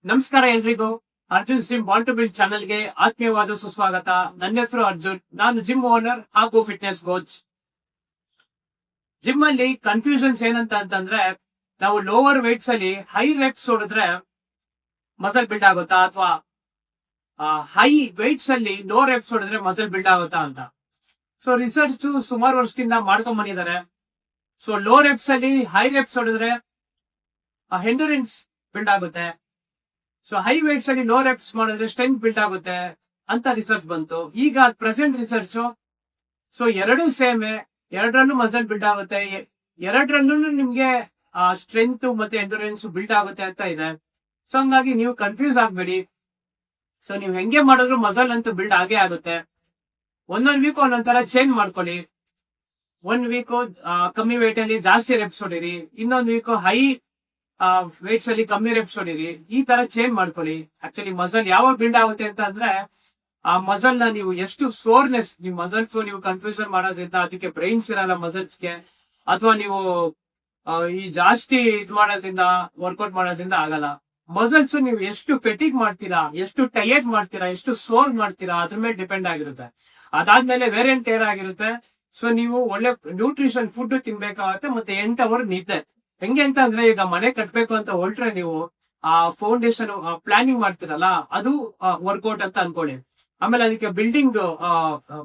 ನಮಸ್ಕಾರ ಎಲ್ರಿಗೂ. Arjun gym bond to build ಚಾನೆಲ್ಗೆ ಆತ್ಮೀಯವಾದ ಸುಸ್ವಾಗತ. ನನ್ನ ಹೆಸರು ಅರ್ಜುನ್. ನಾನು ಜಿಮ್ ಓನರ್ ಹಾಗೂ ಫಿಟ್ನೆಸ್ ಕೋಚ್. ಜಿಮ್ ಅಲ್ಲಿ ಕನ್ಫ್ಯೂಷನ್ಸ್ ಏನಂತ ಅಂತಂದ್ರೆ, ನಾವು ಲೋವರ್ ವೇಟ್ಸ್ ಅಲ್ಲಿ ಹೈ ರೆಪ್ಸ್ ಹೊಡೆದ್ರೆ ಮಸಲ್ ಬಿಲ್ಡ್ ಆಗುತ್ತಾ, ಅಥವಾ ಹೈ ವೇಟ್ಸ್ ಅಲ್ಲಿ ಲೋ ರೆಪ್ಸ್ ಹೊಡೆದ್ರೆ ಮಸಲ್ ಬಿಲ್ಡ್ ಆಗುತ್ತಾ ಅಂತ. ಸೊ ರಿಸರ್ಚ್ ಸುಮಾರು ವರ್ಷದಿಂದ ಮಾಡ್ಕೊಂಡ್ ಬಂದಿದ್ದಾರೆ. ಸೊ ಲೋ ರೆಪ್ಸ್ ಅಲ್ಲಿ ಹೈ ರೆಪ್ಸ್ ಹೊಡೆದ್ರೆ ಎಂಡ್ಯೂರೆನ್ಸ್ ಬಿಲ್ಡ್ ಆಗುತ್ತೆ. ಸೊ ಹೈ ವೇಟ್ಸ್ ಅಲ್ಲಿ ಲೋ ರೆಪ್ಸ್ ಮಾಡಿದ್ರೆ ಸ್ಟ್ರೆಂತ್ ಬಿಲ್ಡ್ ಆಗುತ್ತೆ ಅಂತ ರಿಸರ್ಚ್ ಬಂತು. ಈಗ ಪ್ರೆಸೆಂಟ್ ರಿಸರ್ಚ್ ಸೊ ಎರಡೂ ಸೇಮ್, ಎರಡರಲ್ಲೂ ಮಸಲ್ ಬಿಲ್ಡ್ ಆಗುತ್ತೆ, ಎರಡರಲ್ಲೂ ನಿಮ್ಗೆ ಸ್ಟ್ರೆಂತ್ ಮತ್ತೆ ಎಂಡ್ಯೂರೆನ್ಸ್ ಬಿಲ್ಡ್ ಆಗುತ್ತೆ ಅಂತ ಇದೆ. ಸೊ ಹಂಗಾಗಿ ನೀವು ಕನ್ಫ್ಯೂಸ್ ಆಗ್ಬೇಡಿ. ಸೊ ನೀವು ಹೆಂಗೆ ಮಾಡಿದ್ರು ಮಸಲ್ ಅಂತೂ ಬಿಲ್ಡ್ ಆಗೇ ಆಗುತ್ತೆ. ಒಂದೊಂದ್ ವೀಕ್ ಒಂದೊಂದ್ ಚೇಂಜ್ ಮಾಡ್ಕೊಳ್ಳಿ. ಒಂದ್ ವೀಕ್ ಕಮ್ಮಿ ವೇಟ್ ಅಲ್ಲಿ ಜಾಸ್ತಿ ರೆಪ್ಸ್ ಹೊಡಿರಿ, ಇನ್ನೊಂದ್ ವೀಕ್ ಹೈ ವೇಟ್ಸ್ ಅಲ್ಲಿ ಕಮ್ಮಿ ರೆಪ್ಸ್ ಹೊಡಿರಿ. ಈ ತರ ಚೇಂಜ್ ಮಾಡ್ಕೊಳ್ಳಿ. ಆಕ್ಚುಲಿ ಮಸಲ್ ಯಾವಾಗ ಬಿಲ್ಡ್ ಆಗುತ್ತೆ ಅಂತ ಅಂದ್ರೆ, ಆ ಮಸಲ್ ನ ನೀವು ಎಷ್ಟು ಸೋರ್ನೆಸ್, ನೀವು ಮಸಲ್ಸ್ ನೀವು ಕನ್ಫ್ಯೂಷನ್ ಮಾಡೋದ್ರಿಂದ ಅದಕ್ಕೆ ಬ್ರೈನ್ಸ್ ಇರಲ್ಲ ಮಸಲ್ಸ್ಗೆ, ಅಥವಾ ನೀವು ಈ ಜಾಸ್ತಿ ಮಾಡೋದ್ರಿಂದ ವರ್ಕೌಟ್ ಮಾಡೋದ್ರಿಂದ ಆಗಲ್ಲ. ಮಸಲ್ಸ್ ನೀವು ಎಷ್ಟು ಫೆಟಿಗ್ ಮಾಡ್ತೀರಾ, ಎಷ್ಟು ಟೈಟ್ ಮಾಡ್ತೀರಾ, ಎಷ್ಟು ಸೋರ್ ಮಾಡ್ತೀರಾ, ಅದ್ರ ಮೇಲೆ ಡಿಪೆಂಡ್ ಆಗಿರುತ್ತೆ. ಅದಾದ್ಮೇಲೆ ವೇರಿಯಂಟ್ ಏರ್ ಆಗಿರುತ್ತೆ. ಸೊ ನೀವು ಒಳ್ಳೆ ನ್ಯೂಟ್ರಿಷನ್ ಫುಡ್ ತಿನ್ಬೇಕಾಗತ್ತೆ, ಮತ್ತೆ 8 ಅವರ್ ನಿದ್ದೆ. ಹೆಂಗೆ ಅಂತ ಅಂದ್ರೆ, ಈಗ ಮನೆ ಕಟ್ಬೇಕು ಅಂತ ಹೊರಟ್ರೆ ನೀವು ಆ ಫೌಂಡೇಶನ್ ಪ್ಲಾನಿಂಗ್ ಮಾಡ್ತಿರಲ್ಲ, ಅದು ವರ್ಕೌಟ್ ಅಂತ ಅನ್ಕೊಳ್ಳಿ. ಆಮೇಲೆ ಅದಕ್ಕೆ ಬಿಲ್ಡಿಂಗ್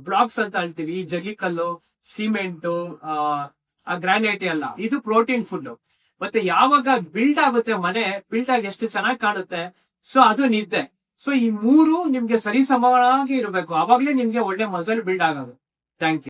ಬ್ಲಾಕ್ಸ್ ಅಂತ ಹೇಳ್ತೀವಿ, ಈ ಜಲ್ಲಿಕಲ್ಲು, ಸಿಮೆಂಟು, ಗ್ರಾನೈಟ್ ಎಲ್ಲ, ಇದು ಪ್ರೋಟೀನ್ ಫುಡ್. ಮತ್ತೆ ಯಾವಾಗ ಬಿಲ್ಡ್ ಆಗುತ್ತೆ ಮನೆ, ಬಿಲ್ಡ್ ಆಗಿ ಎಷ್ಟು ಚೆನ್ನಾಗಿ ಕಾಣುತ್ತೆ, ಸೊ ಅದು ನಿದ್ದೆ. ಸೊ ಈ ಮೂರು ನಿಮ್ಗೆ ಸರಿ ಸಮವಾಗಿ ಇರಬೇಕು, ಅವಾಗ್ಲೇ ನಿಮ್ಗೆ ಒಳ್ಳೆ ಮಸಲ್ ಬಿಲ್ಡ್ ಆಗೋದು. Thank you.